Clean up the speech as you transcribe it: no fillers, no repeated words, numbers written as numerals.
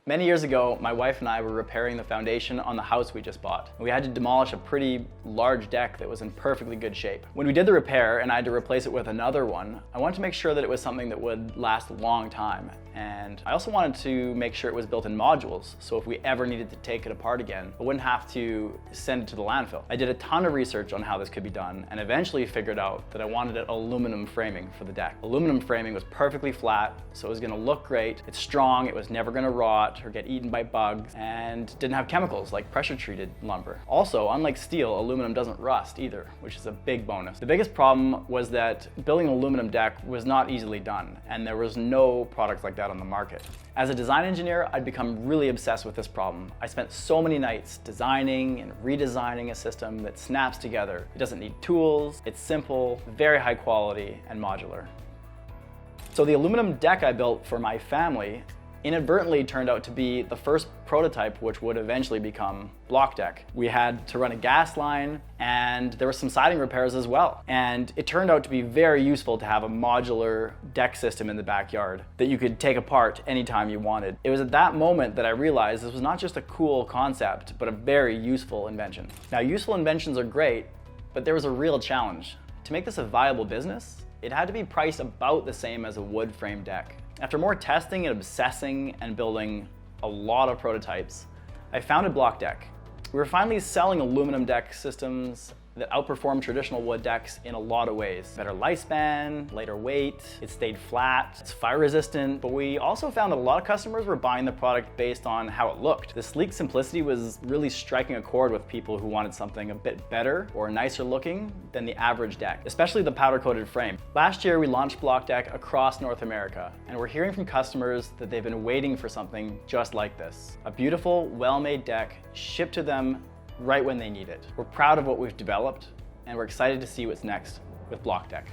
Many years ago, my wife and I were repairing the foundation on the house we just bought. We had to demolish a pretty large deck that was in perfectly good shape. When we did the repair and I had to replace it with another one, I wanted to make sure that it was something that would last a long time. And I also wanted to make sure it was built in modules, so if we ever needed to take it apart again, I wouldn't have to send it to the landfill. I did a ton of research on how this could be done and eventually figured out that I wanted aluminum framing for the deck. Aluminum framing was perfectly flat, so it was gonna look great. It's strong, it was never gonna rot or get eaten by bugs, and didn't have chemicals like pressure-treated lumber. Also, unlike steel, aluminum doesn't rust either, which is a big bonus. The biggest problem was that building an aluminum deck was not easily done, and there was no product like that on the market. As a design engineer, I'd become really obsessed with this problem. I spent so many nights designing and redesigning a system that snaps together. It doesn't need tools, it's simple, very high quality, and modular. So the aluminum deck I built for my family inadvertently turned out to be the first prototype which would eventually become blokDEK. We had to run a gas line and there were some siding repairs as well. And it turned out to be very useful to have a modular deck system in the backyard that you could take apart anytime you wanted. It was at that moment that I realized this was not just a cool concept, but a very useful invention. Now, useful inventions are great, but there was a real challenge. To make this a viable business, it had to be priced about the same as a wood frame deck. After more testing and obsessing and building a lot of prototypes, I founded blokDEK. We were finally selling aluminum deck systems that outperform traditional wood decks in a lot of ways. Better lifespan, lighter weight, it stayed flat, it's fire resistant, but we also found that a lot of customers were buying the product based on how it looked. The sleek simplicity was really striking a chord with people who wanted something a bit better or nicer looking than the average deck, especially the powder-coated frame. Last year, we launched blokDEK across North America, and we're hearing from customers that they've been waiting for something just like this. A beautiful, well-made deck shipped to them right when they need it. We're proud of what we've developed, and we're excited to see what's next with blokDEK.